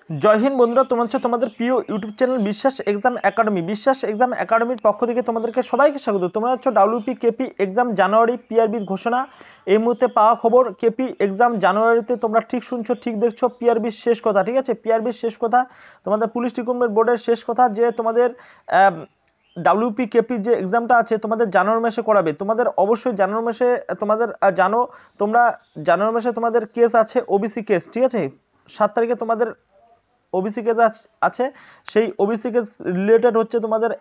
জয় হিন্দ বন্ধুরা, তোমাদের প্রিয় ইউটিউব চ্যানেল বিশ্বাস এক্সাম একাডেমি। বিশ্বাস এক্সাম একাডেমির পক্ষ থেকে তোমাদেরকে সবাইকে স্বাগত। তোমরা হচ্ছে ডাব্লিউপি কেপি এক্সাম জানুয়ারি পিআরবির ঘোষণা এই মুহূর্তে পাওয়া খবর। কেপি এক্সাম জানুয়ারিতে, তোমরা ঠিক শুনছো, ঠিক দেখছো, পিআরবির শেষ কথা, ঠিক আছে? পিআরবির শেষ কথা, তোমাদের পুলিশ রিক্রুটমেন্ট বোর্ডের শেষ কথা যে তোমাদের ডাব্লিউপি কেপি যে এক্সামটা আছে তোমাদের জানুয়ারি মাসে করাবে। তোমাদের অবশ্যই জানুয়ারি মাসে তোমাদের জানো তোমরা জানুয়ারি মাসে তোমাদের কেস আছে, ওবিসি কেস, ঠিক আছে? 7 তারিখে তোমাদের ওবিসি কেস আছে। সেই ওবিসি কেস রিলেটেড হচ্ছে তোমাদের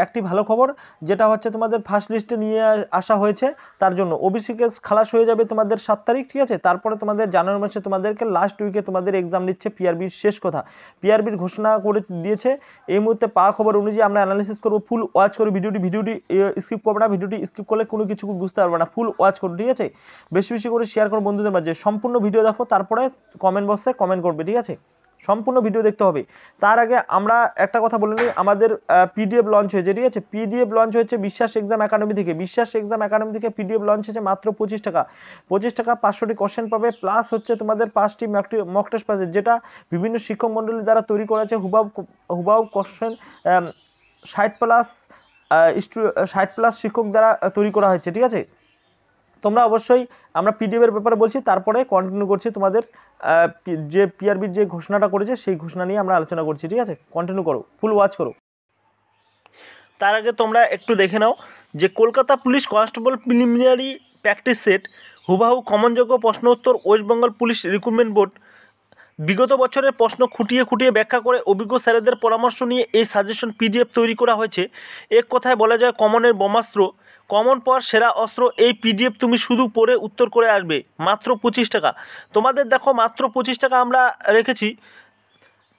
একটি ভালো খবর, যেটা হচ্ছে তোমাদের ফার্স্ট লিস্টে নিয়ে আসা হয়েছে। তার জন্য ওবিসি কেস খালাস হয়ে যাবে তোমাদের 7 তারিখ, ঠিক আছে? তারপরে তোমাদের জানুয়ারি মাসে তোমাদেরকে লাস্ট উইকে তোমাদের এক্সাম নিচ্ছে। পিআরবির শেষ কথা, পিআরবির ঘোষণা করে দিয়েছে। এই মুহূর্তে পাওয়া খবর অনুযায়ী আমরা অ্যানালিসিস করবো। ফুল ওয়াচ করো ভিডিওটি স্কিপ করবে না। ভিডিওটি স্কিপ করলে কোনো কিছু বুঝতে পারবে না। ফুল ওয়াচ করো, ঠিক আছে? বেশি বেশি করে শেয়ার করো বন্ধুদের মাঝে। সম্পূর্ণ ভিডিও দেখো, তারপরে কমেন্ট বক্সে কমেন্ট করবে, ঠিক আছে? সম্পূর্ণ ভিডিও দেখতে হবে। তার আগে আমরা একটা কথা বলে নিই, আমাদের পিডিএফ লঞ্চ হয়েছে, ঠিক আছে? পিডিএফ লঞ্চ হয়েছে বিশ্বাস এক্সাম একাডেমি থেকে। বিশ্বাস এক্সাম একাডেমি থেকে পিডিএফ লঞ্চ হয়েছে মাত্র 25 টাকা। 25 টাকা 500টি কোশ্চেন পাবে, প্লাস হচ্ছে তোমাদের 5টি মক টেস্ট পাবে, যেটা বিভিন্ন শিক্ষক মণ্ডলী দ্বারা তৈরি করা আছে। হুবাহু কোশ্চেন 60+ শিক্ষক দ্বারা তৈরি করা হয়েছে, ঠিক আছে? তোমরা অবশ্যই, আমরা পিডিএফের ব্যাপারে বলছি, তারপরে কন্টিনিউ করছি তোমাদের যে পিআরবির যে ঘোষণাটা করেছে সেই ঘোষণা নিয়ে আমরা আলোচনা করছি, ঠিক আছে? কন্টিনিউ করো, ফুল ওয়াচ করো। তার আগে তোমরা একটু দেখে নাও যে Kolkata police constable preliminary practice set হুবাহু কমনযোগ্য প্রশ্ন উত্তর West Bengal police recruitment board বিগত বছরের প্রশ্ন খুঁটিয়ে খুঁটিয়ে ব্যাখ্যা করে অভিজ্ঞ স্যারেদের পরামর্শ নিয়ে এই সাজেশন পিডিএফ তৈরি করা হয়েছে। এক কথায় বলা যায় কমনের ব্রহ্মাস্ত্র, কমন পাওয়ার সেরা অস্ত্র। এই পিডিএফ তুমি শুধু পড়ে উত্তর করে আসবে, মাত্র 25 টাকা। তোমাদের দেখো মাত্র 25 টাকা আমরা রেখেছি।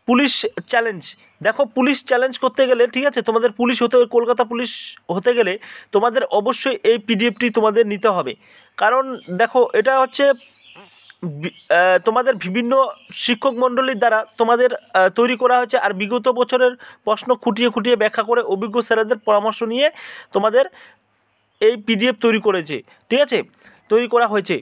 পুলিশ চ্যালেঞ্জ, দেখো পুলিশ চ্যালেঞ্জ করতে গেলে, ঠিক আছে, তোমাদের পুলিশ হতে, কলকাতা পুলিশ হতে গেলে তোমাদের অবশ্যই এই পিডিএফটি তোমাদের নিতে হবে। কারণ দেখো এটা হচ্ছে তোমাদের বিভিন্ন শিক্ষক মণ্ডলীর দ্বারা তোমাদের তৈরি করা হয়েছে, আর বিগত বছরের প্রশ্ন খুঁটিয়ে খুঁটিয়ে ব্যাখ্যা করে অভিজ্ঞ স্যারেদের পরামর্শ নিয়ে তোমাদের এই পিডিএফ তৈরি করেছে, ঠিক আছে, তৈরি করা হয়েছে।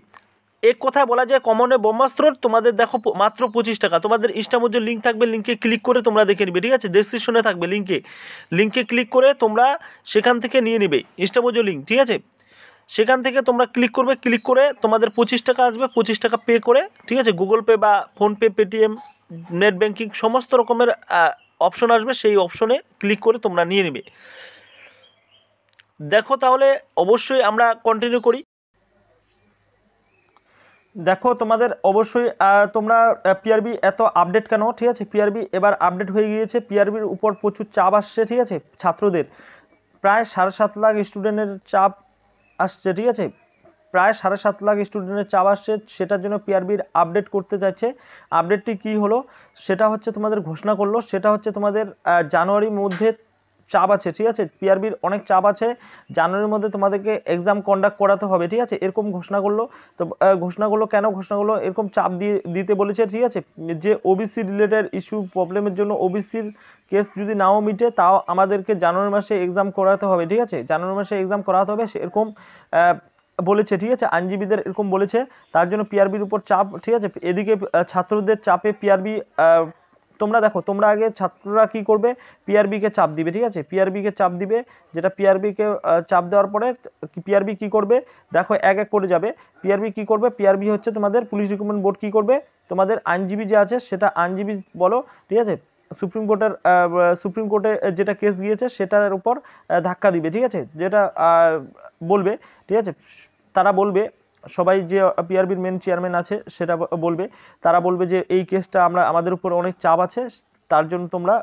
এক কথায় বলা যায় কমনে ব্রহ্মাস্ত্র। তোমাদের দেখো মাত্র 25 টাকা। তোমাদের ইনস্টামোজের লিঙ্ক থাকবে, লিঙ্কে ক্লিক করে তোমরা দেখে নিবে, ঠিক আছে? ডেসক্রিপশনে থাকবে লিঙ্কে ক্লিক করে তোমরা সেখান থেকে নিয়ে নিবে ইনস্টামোজের লিঙ্ক, ঠিক আছে? সেখান থেকে তোমরা ক্লিক করবে, ক্লিক করে তোমাদের 25 টাকা আসবে। 25 টাকা পে করে, ঠিক আছে, গুগল পে বা ফোনপে, পেটিএম, নেট ব্যাঙ্কিং সমস্ত রকমের অপশন আসবে, সেই অপশনে ক্লিক করে তোমরা নিয়ে নেবে। দেখো তাহলে অবশ্যই আমরা কন্টিনিউ করি। দেখো তোমাদের অবশ্যই তোমরা পিআরবি এত আপডেট কেন, ঠিক আছে? পিআরবি এবার আপডেট হয়ে গিয়েছে। পিআরবির উপর প্রচুর চাপ আসছে, ঠিক আছে? ছাত্রদের প্রায় 7.5 লাখ স্টুডেন্টের চাপ আসছে, ঠিক আছে? প্রায় 7.5 লাখ স্টুডেন্টের চাপ আসছে, সেটার জন্য পিআরবির আপডেট করতে চাইছে। আপডেটটি কী হলো সেটা হচ্ছে তোমাদের ঘোষণা করলো, সেটা হচ্ছে তোমাদের জানুয়ারির মধ্যে চাপ আছে, ঠিক আছে? পিআরবির অনেক চাপ আছে, জানুয়ারির মধ্যে তোমাদেরকে এক্সাম কন্ডাক্ট করাতে হবে, ঠিক আছে? এরকম ঘোষণা করলো। তো ঘোষণা করলো কেন ঘোষণা করলো? এরকম চাপ দিতে বলেছে, ঠিক আছে? যে ওবিসি রিলেটেড ইস্যু প্রবলেমের জন্য ওবিসির কেস যদি নাও মিটে, তাও আমাদেরকে জানুয়ারি মাসে এক্সাম করাতে হবে, ঠিক আছে? জানুয়ারি মাসে এক্সাম করাতে হবে সেরকম বলেছে, ঠিক আছে? আইনজীবীদের এরকম বলেছে। তার জন্য পিআরবির উপর চাপ, ঠিক আছে? এদিকে ছাত্রদের চাপে পিআরবি, তোমরা দেখো, তোমরা আগে ছাত্ররা কি করবে, পিআরবিকে চাপ দিবে, ঠিক আছে? পিআরবিকে চাপ দিবে, যেটা পিআরবিকে চাপ দেওয়ার পরে পিআরবি কি করবে, দেখো এক এক করে যাবে। পিআরবি কি করবে, পিআরবি হচ্ছে তোমাদের পুলিশ রিক্রুটমেন্ট বোর্ড কি করবে, তোমাদের আইনজীবী যে আছে সেটা আইনজীবী বলো, ঠিক আছে, সুপ্রিম কোর্টে যেটা কেস গিয়েছে সেটার উপর ধাক্কা দিবে, ঠিক আছে? যেটা বলবে, ঠিক আছে, তারা বলবে, সবাই যে পিআরবির মেন চেয়ারম্যান আছে সেটা বলবে, তারা বলবে যে এই কেসটা আমাদের উপর অনেক চাপ আছে, তার জন্য তোমরা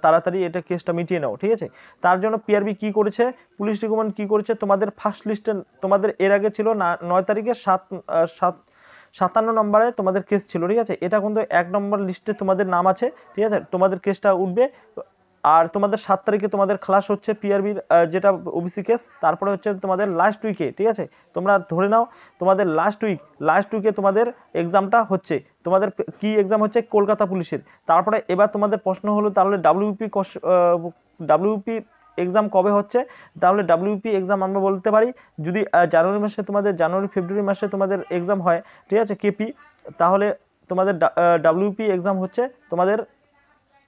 তাড়াতাড়ি এটা কেসটা মিটিয়ে নাও, ঠিক আছে? তার জন্য পিআরবি কি করেছে, পুলিশ রিক্রুটমেন্ট কি করেছে, তোমাদের ফার্স্ট লিস্টে তোমাদের এর আগে ছিল 9 তারিখে 57 নম্বরে তোমাদের কেস ছিল, ঠিক আছে? এটা কিন্তু 1 নম্বর লিস্টে তোমাদের নাম আছে, ঠিক আছে? তোমাদের কেসটা উঠবে। আর তোমাদের 7 তারিখে তোমাদের খালাস হচ্ছে পিআরবির যেটা ওবিসি কেস। তারপরে হচ্ছে তোমাদের লাস্ট উইকে, ঠিক আছে? তোমরা ধরে নাও তোমাদের লাস্ট উইকে তোমাদের এক্সামটা হচ্ছে। তোমাদের কি এক্সাম হচ্ছে, কলকাতা পুলিশের। তারপরে এবার তোমাদের প্রশ্ন হলো তাহলে ডাব্লিউপি এক্সাম কবে হচ্ছে? তাহলে ডাব্লিউপি এক্সাম আমরা বলতে পারি যদি জানুয়ারি ফেব্রুয়ারি মাসে তোমাদের এক্সাম হয়, ঠিক আছে, কেপি, তাহলে তোমাদের ডাব্লিউপি এক্সাম হচ্ছে তোমাদের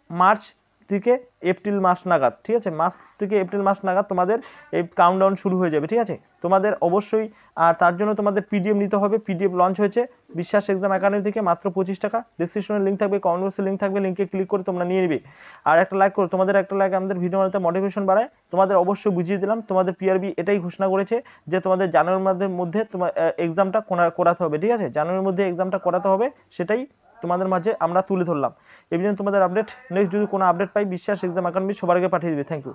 মার্চ থেকে এপ্রিল মাস নাগাদ, ঠিক আছে, মার্চ থেকে এপ্রিল মাস নাগাদ তোমাদের এই কাউন্টডাউন শুরু হয়ে যাবে, ঠিক আছে। তোমাদের অবশ্যই আর তার জন্য তোমাদের পিডিএফ নিতে হবে। পিডিএফ লঞ্চ হয়েছে বিশ্বাস এক্সাম একাডেমি থেকে মাত্র 25 টাকা। ডিসক্রিপশনে লিঙ্ক থাকবে, কমেন্ট বক্সে লিঙ্ক থাকবে, লিঙ্কে ক্লিক করে তোমরা নিয়ে নিবে। আর একটা লাইক করো, তোমাদের একটা লাইক আমাদের ভিডিও বানাতে মোটিভেশন বাড়ায়। তোমাদের অবশ্যই বুঝিয়ে দিলাম, তোমাদের পিআরবি এটাই ঘোষণা করেছে যে তোমাদের জানুয়ারির মধ্যে তোমার এক্সামটা করাতে হবে, ঠিক আছে, জানুয়ারির মধ্যে এক্সামটা করাতে হবে, সেটাই তোমাদের মাঝে আমরা তুলে ধরলাম। এই জন্য তোমাদের আপডেট, নেক্সট যদি কোনো আপডেট পাই বিশ্বাস এক্সাম একাডেমি সবার আগে পাঠিয়ে দিবে। Thank you.